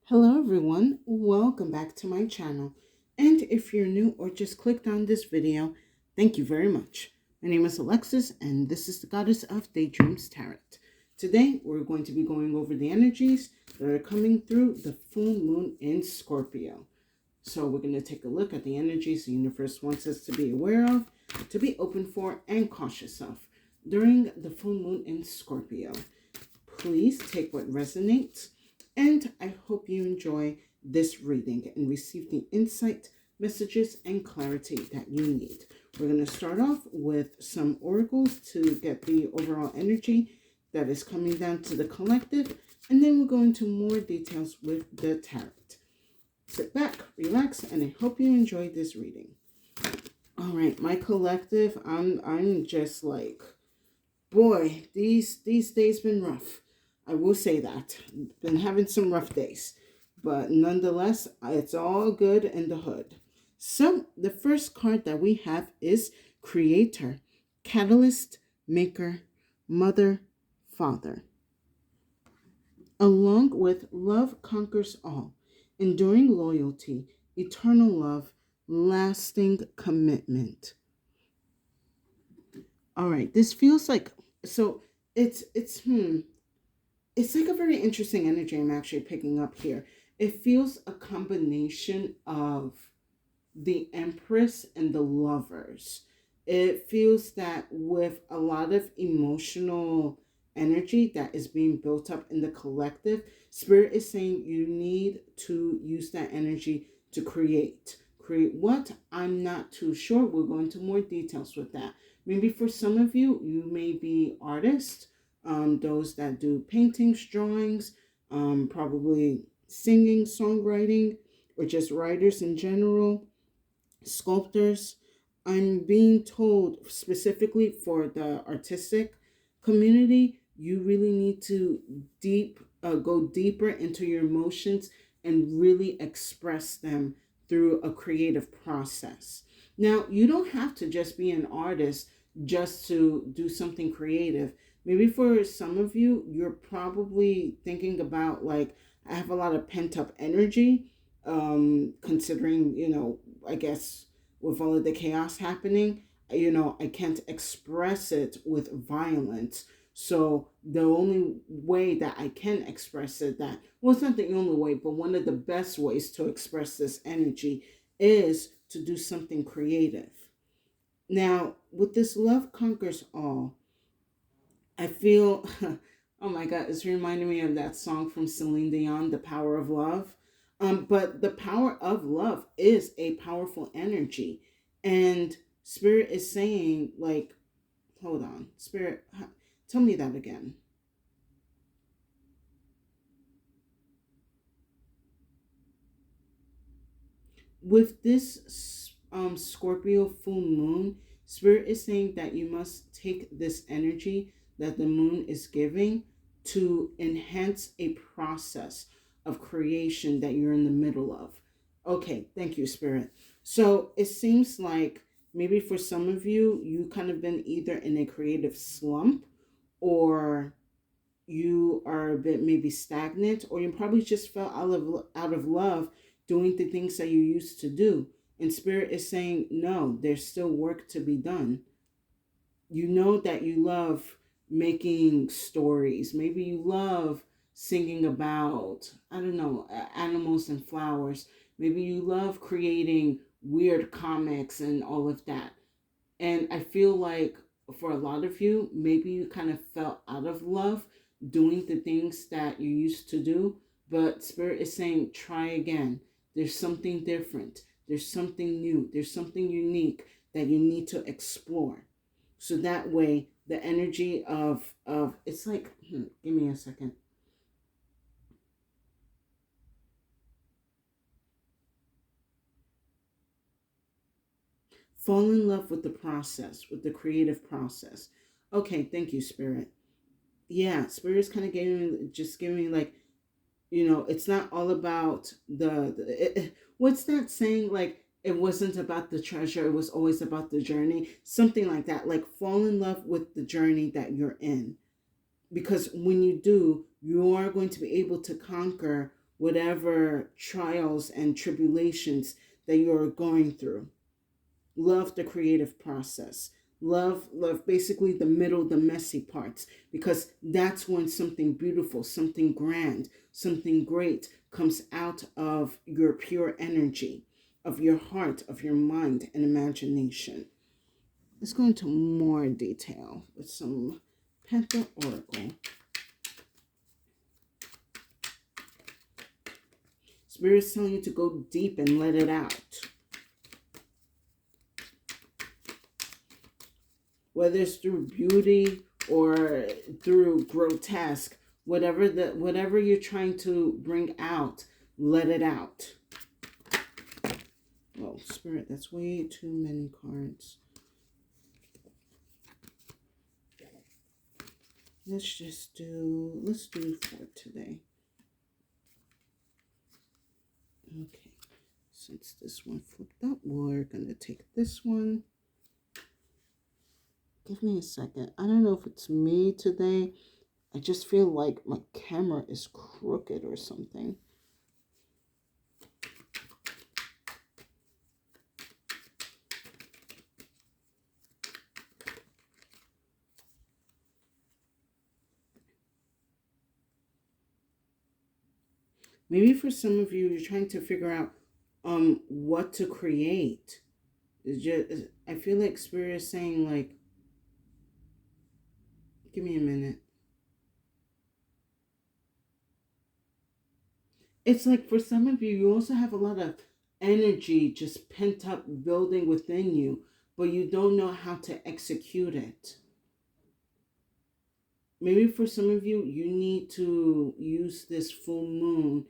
Hello everyone, welcome back to my channel. And if you're new or just clicked on this video, thank you very much. My name is Alexis and this is the Goddess of Daydreams Tarot. Today we're going to be going over the energies that are coming through the full moon in Scorpio. So we're going to take a look at the energies the universe wants us to be aware of, to be open for, and cautious of during the full moon in Scorpio. Please take what resonates, and I hope you enjoy this reading and receive the insight, messages, and clarity that you need. We're going to start off with some oracles to get the overall energy that is coming down to the collective, and then we'll go into more details with the tarot. Sit back, relax, and I hope you enjoy this reading. All right, my collective, I'm just like, boy, these days been rough. I will say that. Been having some rough days. But nonetheless, it's all good in the hood. So the first card that we have is Creator, Catalyst, Maker, Mother, Father. Along with Love Conquers All, Enduring Loyalty, Eternal Love, Lasting Commitment. All right, this feels like, so it's like a very interesting energy I'm actually picking up here. It feels a combination of the Empress and the Lovers. It feels that with a lot of emotional energy that is being built up in the collective, Spirit is saying you need to use that energy to create. Create what? I'm not too sure. We'll go into more details with that. Maybe for some of you, you may be artists, those that do paintings, drawings, probably singing, songwriting, or just writers in general, sculptors. I'm being told specifically for the artistic community, you really need to go deeper into your emotions and really express them through a creative process. Now, you don't have to just be an artist just to do something creative. Maybe for some of you, you're probably thinking about like, I have a lot of pent up energy, considering, I guess with all of the chaos happening, I can't express it with violence. So the only way that I can express it, that, well, it's not the only way, but one of the best ways to express this energy is to do something creative. Now, with this Love Conquers All, I feel, oh my God, it's reminding me of that song from Celine Dion, The Power of Love. But the power of love is a powerful energy. And Spirit is saying, like, hold on, Spirit, tell me that again. With this Scorpio full moon, Spirit is saying that you must take this energy that the moon is giving to enhance a process of creation that you're in the middle of. Okay, thank you, Spirit. So it seems like maybe for some of you, you kind of been either in a creative slump, or you are a bit maybe stagnant, or you probably just fell out of love doing the things that you used to do. And Spirit is saying, no, there's still work to be done. You know that you love making stories. Maybe you love singing about, I don't know, animals and flowers. Maybe you love creating weird comics and all of that. And I feel like for a lot of you, maybe you kind of fell out of love doing the things that you used to do. But Spirit is saying, try again. There's something different. There's something new. There's something unique that you need to explore. So that way, the energy of it's like, give me a second. Fall in love with the process, with the creative process. Okay, thank you, Spirit. Yeah, Spirit's kind of giving me like, it's not all about what's that saying, like, it wasn't about the treasure, it was always about the journey, something like that. Like, fall in love with the journey that you're in, because when you do, you are going to be able to conquer whatever trials and tribulations that you're going through. Love the creative process. Love basically the middle, the messy parts, because that's when something beautiful, something grand, something great comes out of your pure energy, of your heart, of your mind and imagination. Let's go into more detail with some Panther Oracle. Spirit's telling you to go deep and let it out. Whether it's through beauty or through grotesque, whatever you're trying to bring out, let it out. Oh, Spirit, that's way too many cards. Let's do 4 today. Okay, since this one flipped up, we're gonna take this one. Give me a second. I don't know if it's me today. I just feel like my camera is crooked or something. Maybe for some of you, you're trying to figure out what to create. It's just, I feel like Spirit is saying, like, give me a minute. It's like for some of you, you also have a lot of energy just pent up building within you, but you don't know how to execute it. Maybe for some of you, you need to use this full moon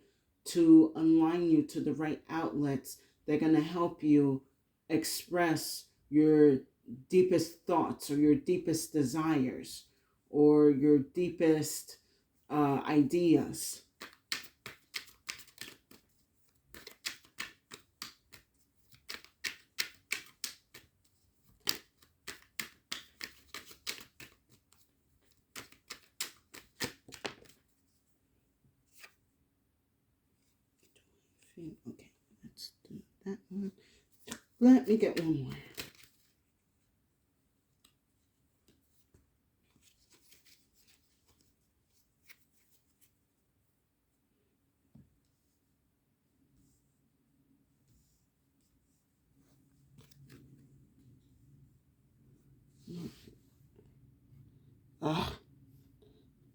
to align you to the right outlets that are going to help you express your deepest thoughts or your deepest desires or your deepest ideas. Okay, let's do that one. Let me get one more.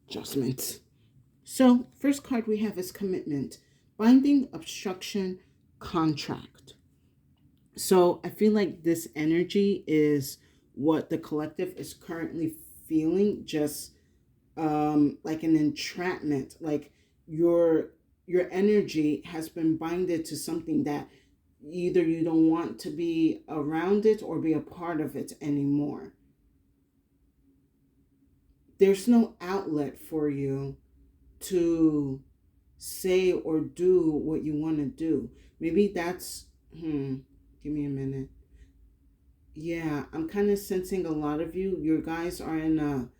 Adjustments. So, first card we have is commitment, binding, obstruction, contract. So, I feel like this energy is what the collective is currently feeling, just like an entrapment, like your energy has been binded to something that either you don't want to be around it or be a part of it anymore. There's no outlet for you to say or do what you want to do. Maybe that's, give me a minute. Yeah, I'm kind of sensing a lot of you. Your guys are in a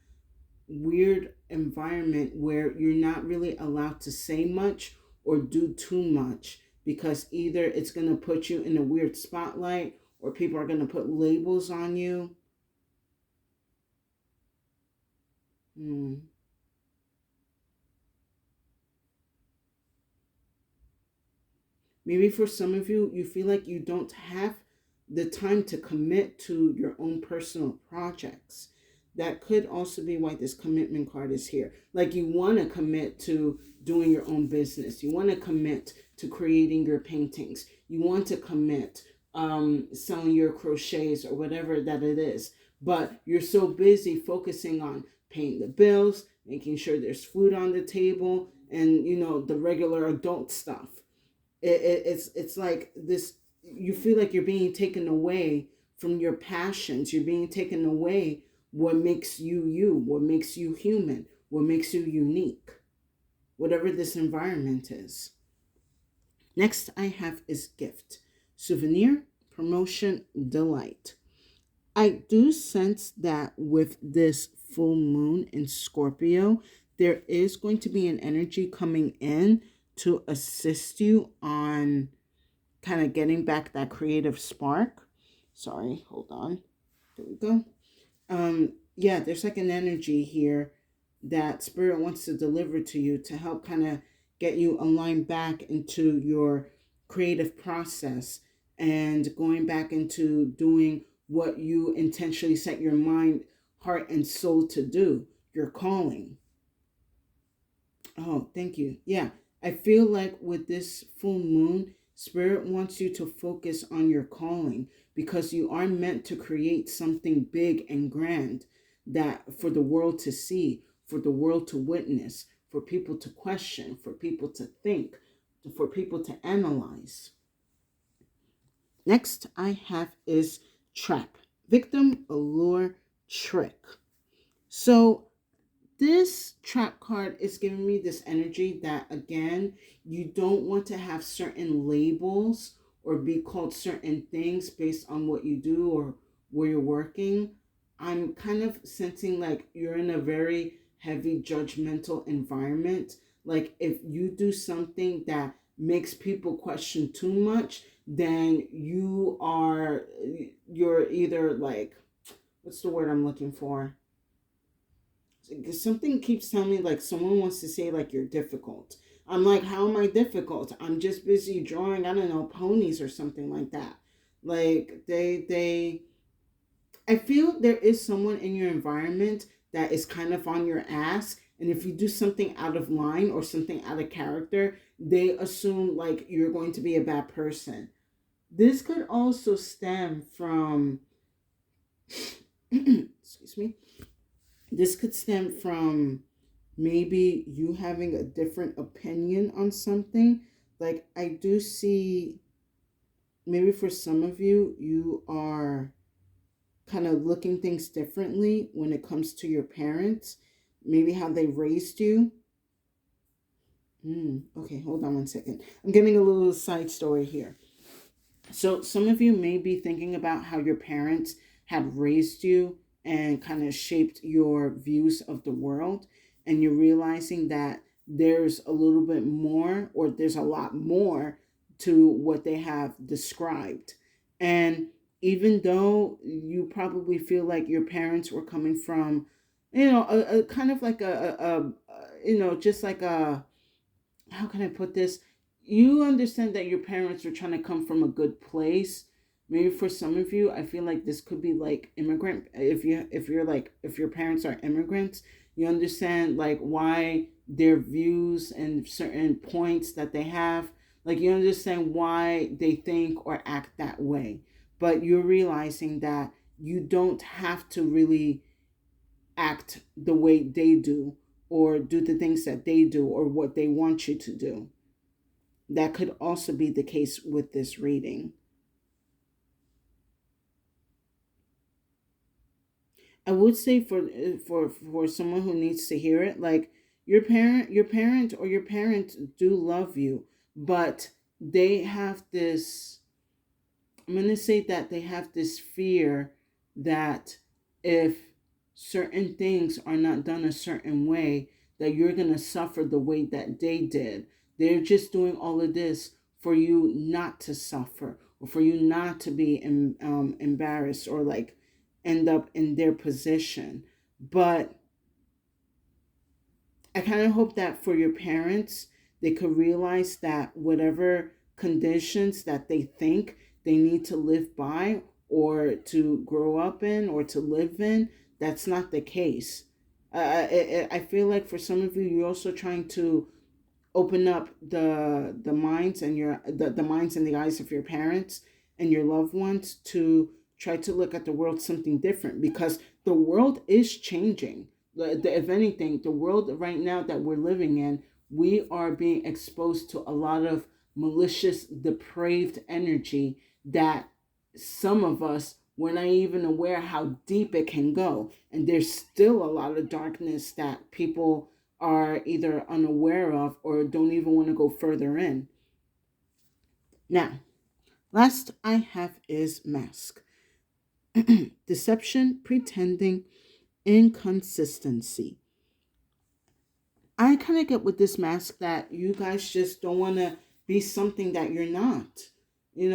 weird environment where you're not really allowed to say much or do too much because either it's going to put you in a weird spotlight or people are going to put labels on you. Maybe for some of you, you feel like you don't have the time to commit to your own personal projects. That could also be why this commitment card is here. Like you want to commit to doing your own business. You want to commit to creating your paintings. You want to commit selling your crochets or whatever that it is. But you're so busy focusing on paying the bills, making sure there's food on the table, and the regular adult stuff. It's like this. You feel like you're being taken away from your passions. You're being taken away what makes you you, what makes you human, what makes you unique, whatever this environment is. Next I have is gift, souvenir, promotion, delight. I do sense that with this full moon in Scorpio, there is going to be an energy coming in to assist you on kind of getting back that creative spark. Sorry, hold on. There we go. Yeah, there's like an energy here that spirit wants to deliver to you to help kind of get you aligned back into your creative process and going back into doing what you intentionally set your mind, heart, and soul to do, your calling. Oh, thank you. Yeah, I feel like with this full moon, Spirit wants you to focus on your calling because you are meant to create something big and grand that for the world to see, for the world to witness, for people to question, for people to think, for people to analyze. Next I have is trap, victim, allure, trick. So this trap card is giving me this energy that, again, you don't want to have certain labels or be called certain things based on what you do or where you're working. I'm kind of sensing like you're in a very heavy judgmental environment. Like if you do something that makes people question too much, then you're either like, what's the word I'm looking for? Something keeps telling me like someone wants to say like you're difficult. I'm like, how am I difficult? I'm just busy drawing, I don't know, ponies or something like that. Like they I feel there is someone in your environment that is kind of on your ass, and if you do something out of line or something out of character, they assume like you're going to be a bad person. This could also stem from excuse me. This could stem from maybe you having a different opinion on something. Like I do see maybe for some of you, you are kind of looking things differently when it comes to your parents, maybe how they raised you. Okay, hold on one second. I'm getting a little side story here. So, some of you may be thinking about how your parents had raised you and kind of shaped your views of the world, and you're realizing that there's a little bit more, or there's a lot more to what they have described. And even though you probably feel like your parents were coming from, a kind of like just like a, how can I put this? You understand that your parents are trying to come from a good place. Maybe for some of you, I feel like this could be like immigrant. If your parents are immigrants, you understand like why their views and certain points that they have. Like you understand why they think or act that way. But you're realizing that you don't have to really act the way they do or do the things that they do or what they want you to do. That could also be the case with this reading. I would say for someone who needs to hear it, like your parent or your parents do love you, but they have this, I'm going to say that they have this fear that if certain things are not done a certain way, that you're going to suffer the way that they did. They're just doing all of this for you not to suffer or for you not to be embarrassed or like end up in their position. But I kind of hope that for your parents, they could realize that whatever conditions that they think they need to live by or to grow up in or to live in, that's not the case. I feel like for some of you, you're also trying to open up the minds and the minds and the eyes of your parents and your loved ones to try to look at the world something different because the world is changing. If anything, the world right now that we're living in, we are being exposed to a lot of malicious, depraved energy that some of us we're not even aware how deep it can go. And there's still a lot of darkness that people are either unaware of or don't even want to go further in. Now, last I have is mask. Deception, pretending, inconsistency. I kind of get with this mask that you guys just don't want to be something that you're not. You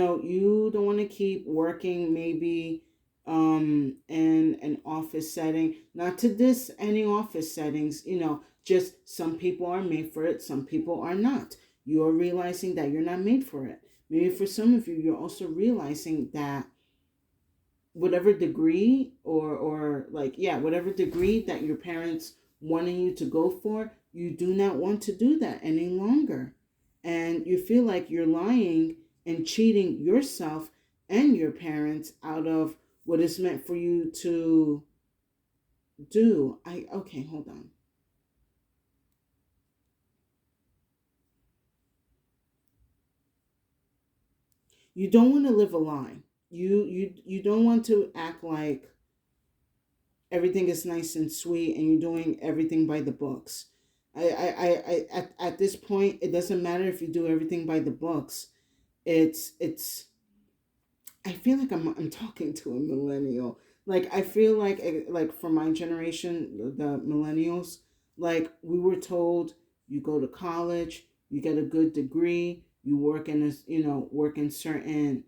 don't want to keep working maybe in an office setting. Not to diss any office settings, just some people are made for it, some people are not. You're realizing that you're not made for it. Maybe for some of you, you're also realizing that whatever degree or like, yeah, whatever degree that your parents wanting you to go for, you do not want to do that any longer, and you feel like you're lying and cheating yourself and your parents out of what is meant for you to do. I Okay, hold on. You don't want to live a lie. You don't want to act like everything is nice and sweet and you're doing everything by the books. At this point, it doesn't matter if you do everything by the books. It's I feel like I'm talking to a millennial. Like, I feel like for my generation, the millennials, like, we were told you go to college, you get a good degree, you work in work in certain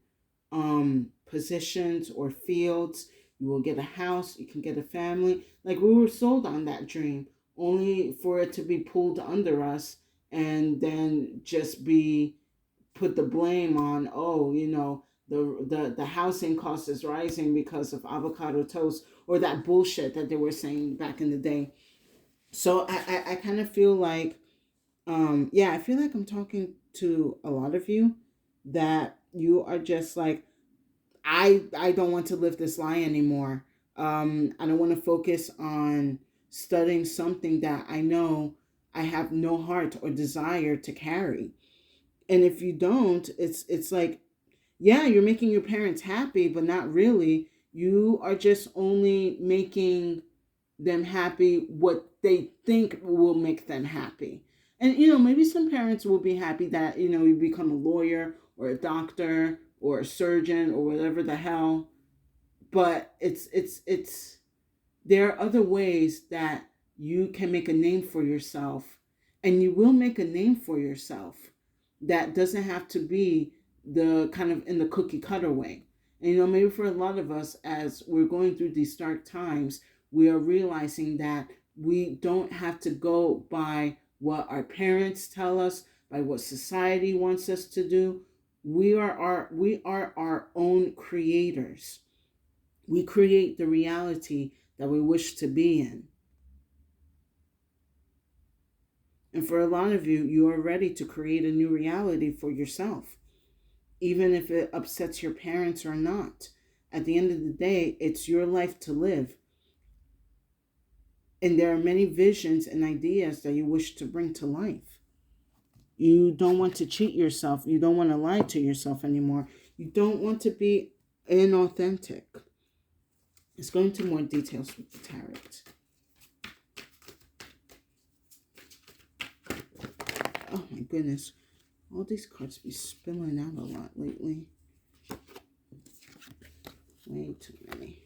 positions or fields, you will get a house, you can get a family. Like, we were sold on that dream, only for it to be pulled under us and then just be put the blame on, oh, the housing cost is rising because of avocado toast, or that bullshit that they were saying back in the day. So I kind of feel like, yeah, I feel like I'm talking to a lot of you, that you are just like, I don't want to live this lie anymore. I don't want to focus on studying something that I know I have no heart or desire to carry. And if you don't, it's like, yeah, you're making your parents happy, but not really. You are just only making them happy what they think will make them happy. And maybe some parents will be happy that you become a lawyer or a doctor or a surgeon or whatever the hell. But it's there are other ways that you can make a name for yourself, and you will make a name for yourself that doesn't have to be the kind of in the cookie cutter way. And maybe for a lot of us, as we're going through these dark times, we are realizing that we don't have to go by what our parents tell us, by what society wants us to do. We are our own creators. We create the reality that we wish to be in. And for a lot of you, you are ready to create a new reality for yourself, even if it upsets your parents or not. At the end of the day, it's your life to live. And there are many visions and ideas that you wish to bring to life. You don't want to cheat yourself. You don't want to lie to yourself anymore. You don't want to be inauthentic. Let's go into more details with the tarot. Oh my goodness. All these cards be spilling out a lot lately. Way too many.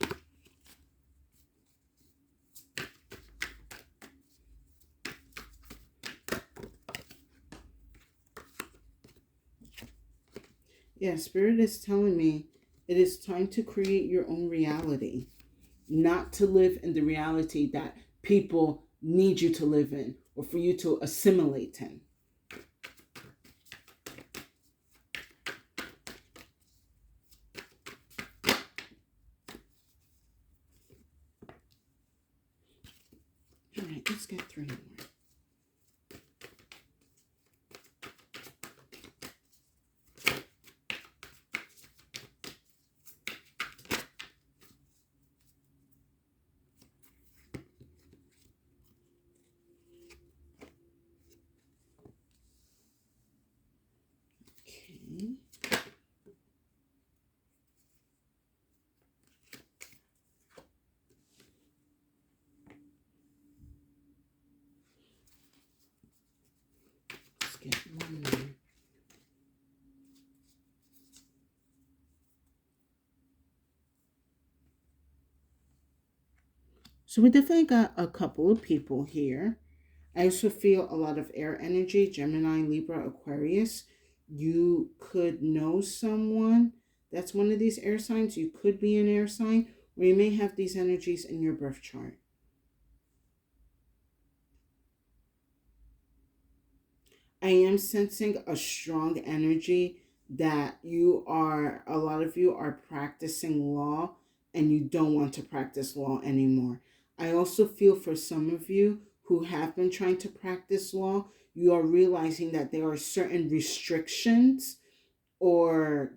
Yeah, Spirit is telling me it is time to create your own reality, not to live in the reality that people need you to live in or for you to assimilate in. All right, let's get three more. Okay. Let's get one more. So we definitely got a couple of people here. I also feel a lot of air energy, Gemini, Libra, Aquarius. You could know someone that's one of these air signs. You could be an air sign, or you may have these energies in your birth chart. I am sensing a strong energy that a lot of you are practicing law and you don't want to practice law anymore. I also feel for some of you who have been trying to practice law, you are realizing that there are certain restrictions or,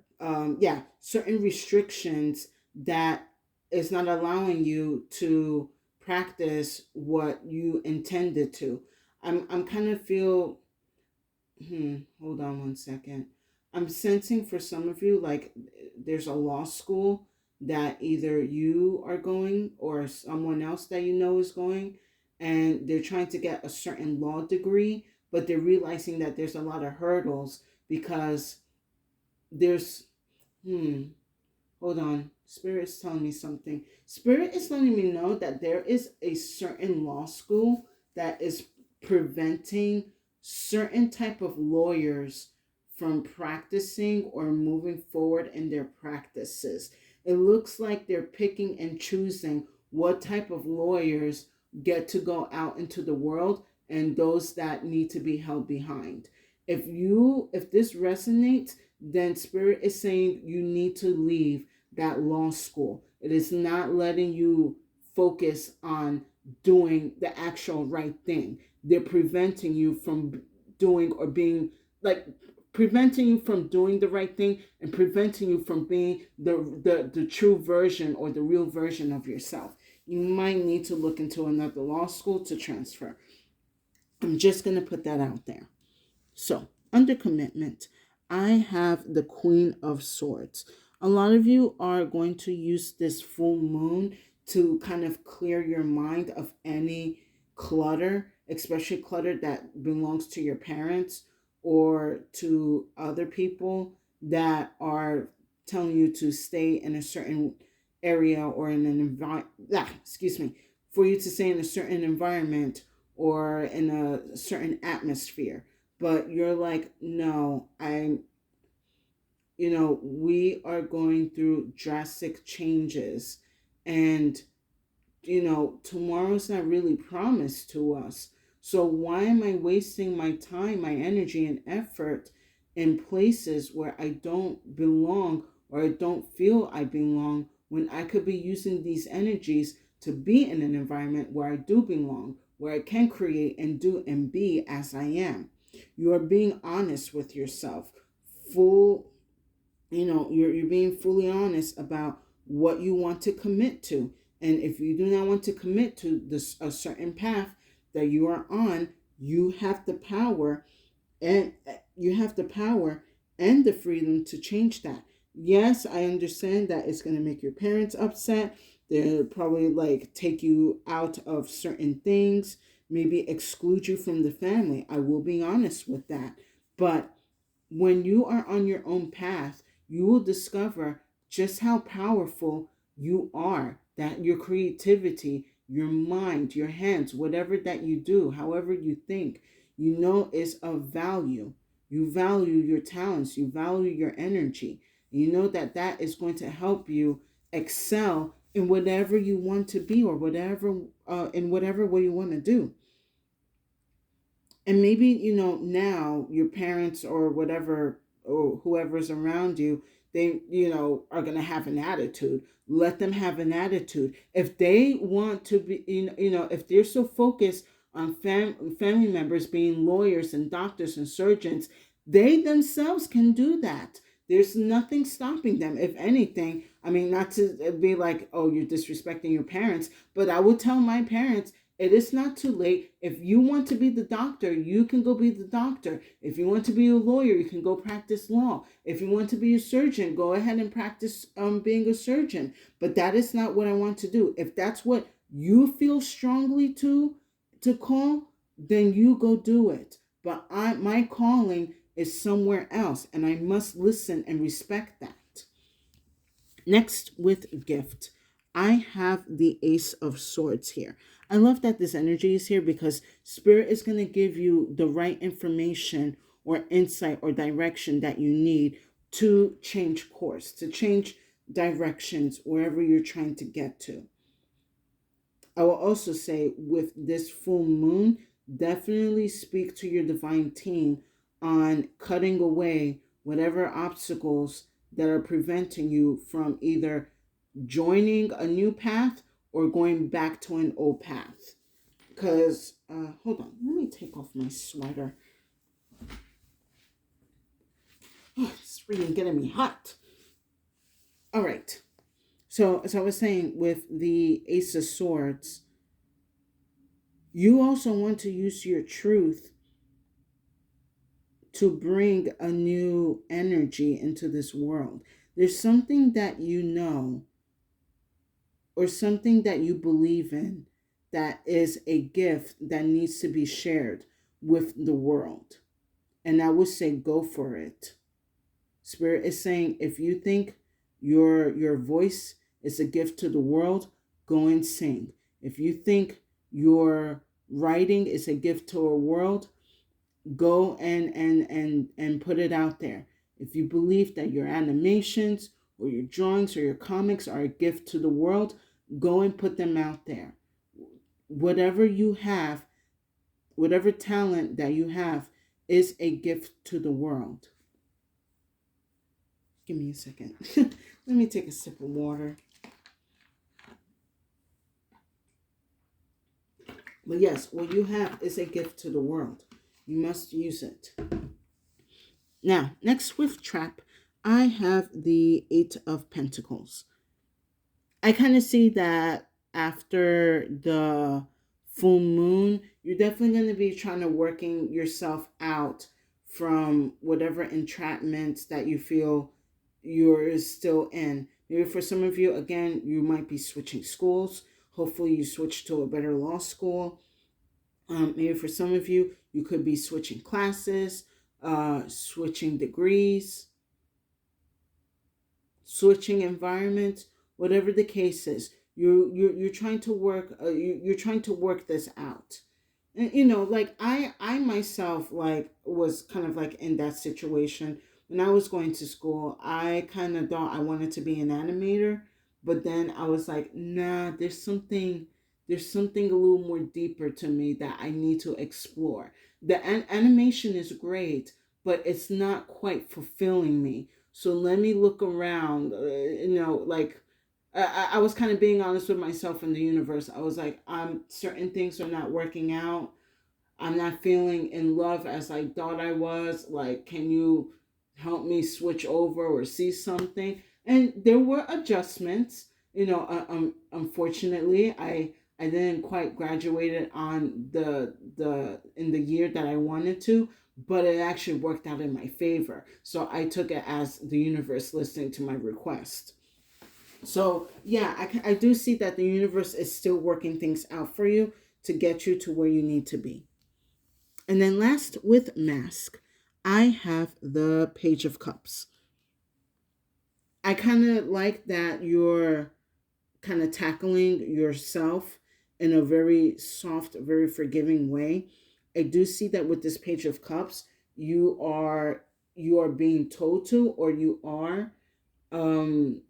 yeah, certain restrictions that is not allowing you to practice what you intended to. I'm kind of feel hold on one second. I'm sensing for some of you, like there's a law school that either you are going or someone else that you know is going, and they're trying to get a certain law degree, but they're realizing that there's a lot of hurdles because there's, hmm, hold on. Spirit is telling me something. Spirit is letting me know that there is a certain law school that is preventing certain type of lawyers from practicing or moving forward in their practices. It looks like they're picking and choosing what type of lawyers get to go out into the world and those that need to be held behind. If this resonates, then Spirit is saying you need to leave that law school. It is not letting you focus on doing the actual right thing. They're preventing you from doing or being like preventing you from doing the right thing and preventing you from being the true version or the real version of yourself. You might need to look into another law school to transfer. I'm just going to put that out there. So, under commitment, I have the Queen of Swords. A lot of you are going to use this full moon to kind of clear your mind of any clutter, especially clutter that belongs to your parents or to other people that are telling you to stay in a certain area or in an environment. Excuse me, for you to stay in a certain environment or in a certain atmosphere, but you're like, no, we are going through drastic changes, and tomorrow's not really promised to us. So why am I wasting my time, my energy, and effort in places where I don't belong or I don't feel I belong when I could be using these energies to be in an environment where I do belong, where I can create and do and be as I am? You are being honest with yourself. Full, you're being fully honest about what you want to commit to. And if you do not want to commit to this a certain path that you are on, you have the power and you have the power and the freedom to change that. Yes, I understand that it's going to make your parents upset. They'll probably like take you out of certain things, maybe exclude you from the family. I will be honest with that. But when you are on your own path, you will discover just how powerful you are, that your creativity, your mind, your hands, whatever that you do, however you think, is of value. You value your talents, you value your energy. You know that that is going to help you excel in whatever you want to be or whatever in whatever way you want to do. And maybe now your parents or whatever or whoever's around you, they are going to have an attitude. Let them have an attitude. If they want to be, if they're so focused on family members being lawyers and doctors and surgeons, they themselves can do that. There's nothing stopping them. If anything, I mean, not to be like, oh, you're disrespecting your parents, but I would tell my parents, it is not too late. If you want to be the doctor, you can go be the doctor. If you want to be a lawyer, you can go practice law. If you want to be a surgeon, go ahead and practice being a surgeon. But that is not what I want to do. If that's what you feel strongly to call, then you go do it. But my calling is somewhere else, and I must listen and respect that. Next, with gift, I have the Ace of Swords here. I love that this energy is here because Spirit is going to give you the right information or insight or direction that you need to change course, to change directions wherever you're trying to get to. I will also say with this full moon, definitely speak to your divine team on cutting away whatever obstacles that are preventing you from either joining a new path or going back to an old path. Because, hold on, let me take off my sweater. Oh, it's really getting me hot. All right. So, as I was saying, with the Ace of Swords, you also want to use your truth to bring a new energy into this world. There's something that you know or something that you believe in that is a gift that needs to be shared with the world. And I would say go for it. Spirit is saying if you think your voice is a gift to the world, go and sing. If you think your writing is a gift to a world, go and put it out there. If you believe that your animations or your drawings or your comics are a gift to the world, go and put them out there. Whatever you have, whatever talent that you have is a gift to the world. Give me a second. Let me take a sip of water. But yes, what you have is a gift to the world. You must use it. Now, next with trap, I have the Eight of Pentacles. I kind of see that after the full moon, you're definitely going to be trying to working yourself out from whatever entrapments that you feel you're still in. Maybe for some of you, again, you might be switching schools. Hopefully you switch to a better law school. Maybe for some of you, you could be switching classes, switching degrees, switching environments, whatever the case is. You're trying to work. You're trying to work this out. And like I myself like was kind of like in that situation when I was going to school. I kind of thought I wanted to be an animator, but then I was like, nah, there's something a little more deeper to me that I need to explore. The animation is great, but it's not quite fulfilling me. So let me look around. Like I was kind of being honest with myself in the universe. I was like, certain things are not working out. I'm not feeling in love as I thought I was. Like, can you help me switch over or see something? And there were adjustments. Unfortunately, I didn't quite graduate on the in the year that I wanted to, but it actually worked out in my favor. So I took it as the universe listening to my request. So yeah, I do see that the universe is still working things out for you to get you to where you need to be. And then last with mask, I have the Page of Cups. I kind of like that you're kind of tackling yourself in a very soft, very forgiving way. I do see that with this Page of Cups, you are being told to, or you are um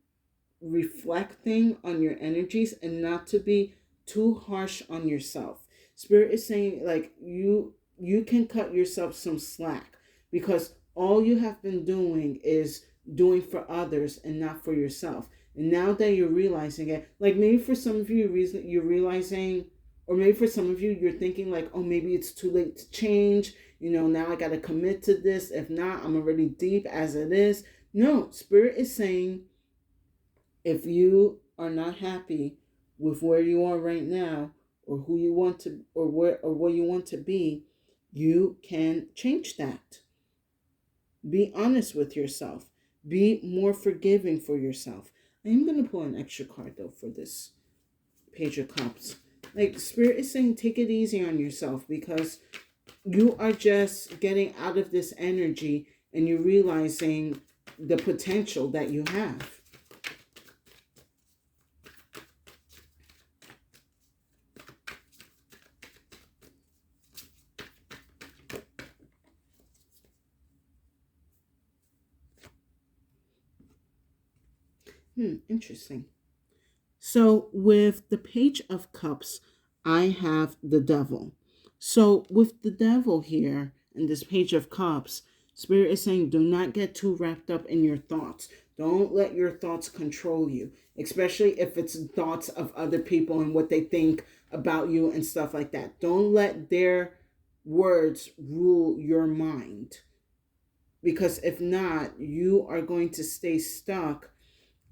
reflecting on your energies and not to be too harsh on yourself. Spirit is saying like you can cut yourself some slack because all you have been doing is doing for others and not for yourself. And now that you're realizing it, like maybe for some of you reason you're realizing, or maybe for some of you you're thinking like, oh, maybe it's too late to change. Now I got to commit to this. If not, I'm already deep as it is. No, Spirit is saying if you are not happy with where you are right now, or who you want to, or where you want to be, you can change that. Be honest with yourself. Be more forgiving for yourself. I am going to pull an extra card though for this Page of Cups. Like Spirit is saying, take it easy on yourself because you are just getting out of this energy and you're realizing the potential that you have. Interesting. So with the Page of Cups, I have the Devil. So with the Devil here in this Page of Cups, Spirit is saying do not get too wrapped up in your thoughts. Don't let your thoughts control you, especially if it's thoughts of other people and what they think about you and stuff like that. Don't let their words rule your mind, because if not, you are going to stay stuck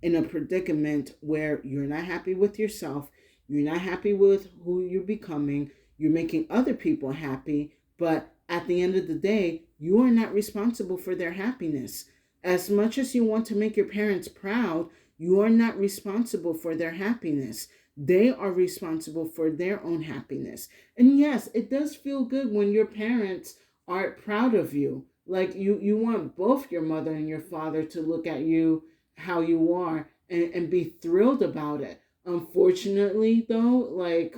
in a predicament where you're not happy with yourself, you're not happy with who you're becoming, you're making other people happy, but at the end of the day, you are not responsible for their happiness. As much as you want to make your parents proud, you are not responsible for their happiness. They are responsible for their own happiness. And yes, it does feel good when your parents are proud of you. Like you want both your mother and your father to look at you how you are and be thrilled about it. Unfortunately, though, like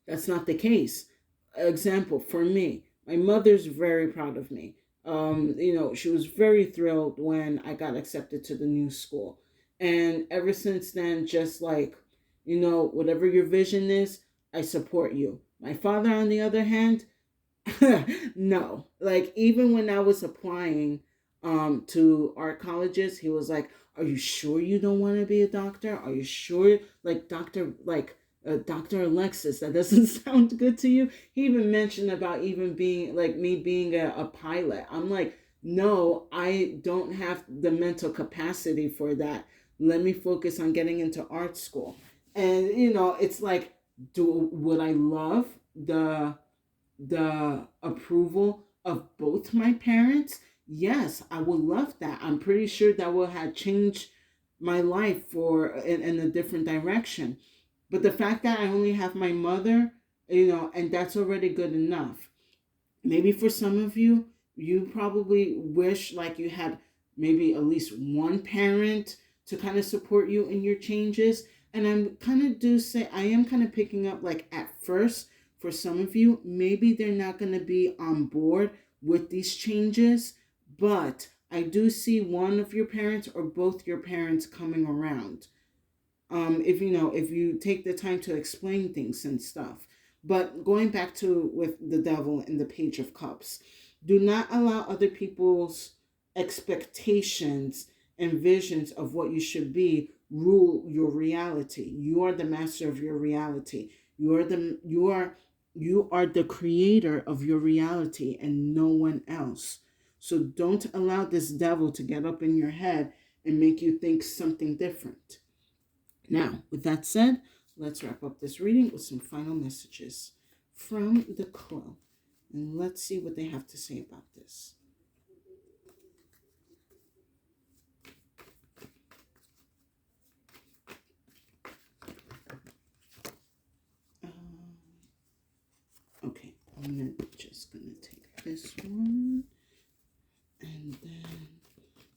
that's not the case. Example for me, my mother's very proud of me. She was very thrilled when I got accepted to the new school. And ever since then, just like, whatever your vision is, I support you. My father, on the other hand, no. Like even when I was applying to art colleges, he was like, "Are you sure you don't want to be a doctor? Are you sure like Dr. Alexis, that doesn't sound good to you?" He even mentioned about even being like me being a pilot. I'm like, "No, I don't have the mental capacity for that. Let me focus on getting into art school." And it's like, would I love the approval of both my parents? Yes, I would love that. I'm pretty sure that will have changed my life in a different direction. But the fact that I only have my mother, and that's already good enough. Maybe for some of you, you probably wish like you had maybe at least one parent to kind of support you in your changes. And I'm kind of do say I am kind of picking up like at first for some of you, maybe they're not going to be on board with these changes, but I do see one of your parents or both your parents coming around, if you take the time to explain things and stuff. But going back to with the Devil in the Page of Cups, do not allow other people's expectations and visions of what you should be rule your reality. You are the master of your reality. You are the creator of your reality and no one else. So don't allow this devil to get up in your head and make you think something different. Now, with that said, let's wrap up this reading with some final messages from the Quill. And let's see what they have to say about this. Okay, I'm just going to take this one. And then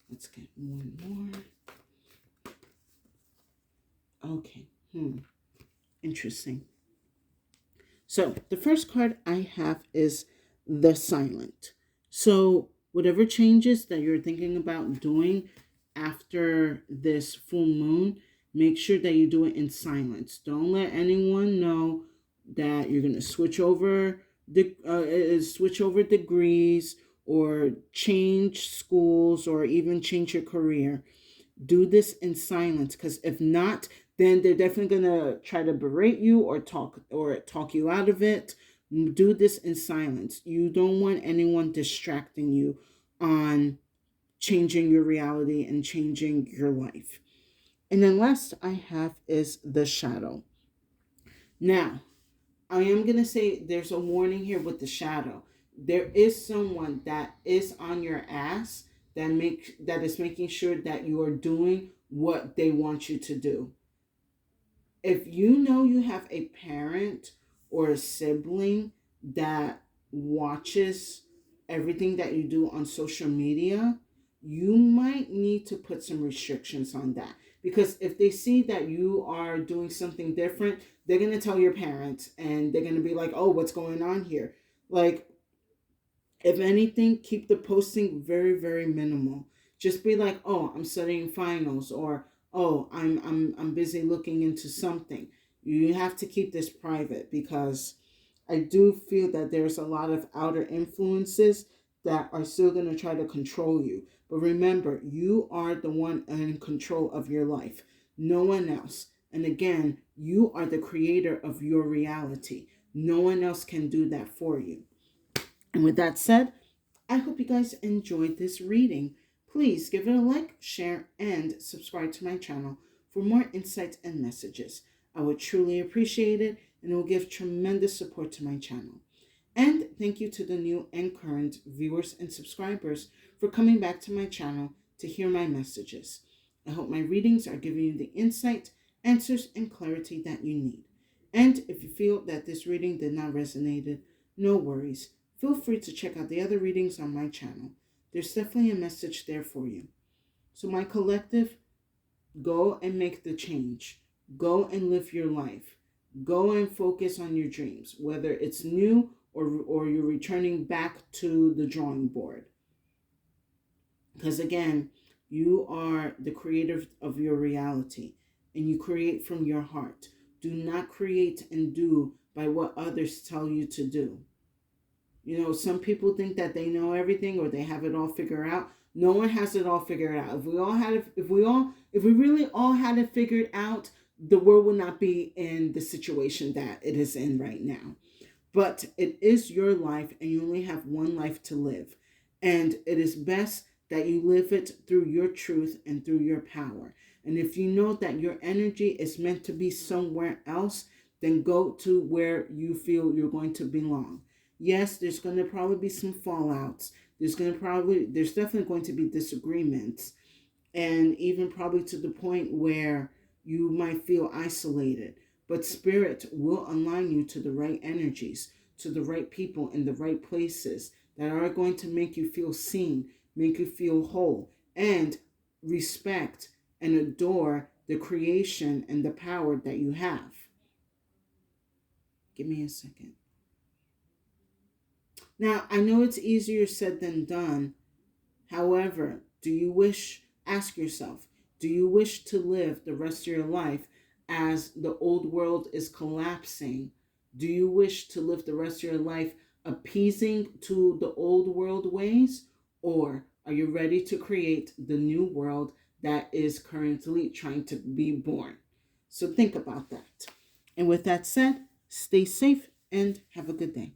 let's get one more. Okay, interesting. So the first card I have is the Silent. So whatever changes that you're thinking about doing after this full moon, make sure that you do it in silence. Don't let anyone know that you're gonna switch over degrees or change schools or even change your career. Do this in silence, because if not, then they're definitely gonna try to berate you or talk you out of it. Do this in silence. You don't want anyone distracting you on changing your reality and changing your life. And then last I have is the Shadow. Now, I am going to say there's a warning here with the Shadow. There is someone that is on your ass that is making sure that you are doing what they want you to do. If you know you have a parent or a sibling that watches everything that you do on social media, you might need to put some restrictions on that. Because if they see that you are doing something different, they're going to tell your parents and they're going to be like, "Oh, what's going on here?" Like, if anything, keep the posting very, very minimal. Just be like, "Oh, I'm studying finals," or oh, I'm busy looking into something. You have to keep this private, because I do feel that there's a lot of outer influences that are still going to try to control you. But remember, you are the one in control of your life, no one else. And again, you are the creator of your reality. No one else can do that for you. And with that said, I hope you guys enjoyed this reading. Please give it a like, share, and subscribe to my channel for more insights and messages. I would truly appreciate it, and it will give tremendous support to my channel. And thank you to the new and current viewers and subscribers for coming back to my channel to hear my messages. I hope my readings are giving you the insight, answers, and clarity that you need. And if you feel that this reading did not resonate, no worries. Feel free to check out the other readings on my channel. There's definitely a message there for you. So my collective, go and make the change. Go and live your life. Go and focus on your dreams, whether it's new or you're returning back to the drawing board. Because again, you are the creator of your reality, and you create from your heart. Do not create and do by what others tell you to do. You know, some people think that they know everything or they have it all figured out. No one has it all figured out. If we really all had it figured out, the world would not be in the situation that it is in right now. But it is your life, and you only have one life to live. And it is best that you live it through your truth and through your power. And if you know that your energy is meant to be somewhere else, then go to where you feel you're going to belong. Yes, there's going to probably be some fallouts. There's definitely going to be disagreements, and even probably to the point where you might feel isolated. But Spirit will align you to the right energies, to the right people in the right places that are going to make you feel seen, make you feel whole, and respect and adore the creation and the power that you have. Give me a second. Now, I know it's easier said than done. However, ask yourself, do you wish to live the rest of your life as the old world is collapsing? Do you wish to live the rest of your life appeasing to the old world ways? Or are you ready to create the new world that is currently trying to be born? So think about that. And with that said, stay safe and have a good day.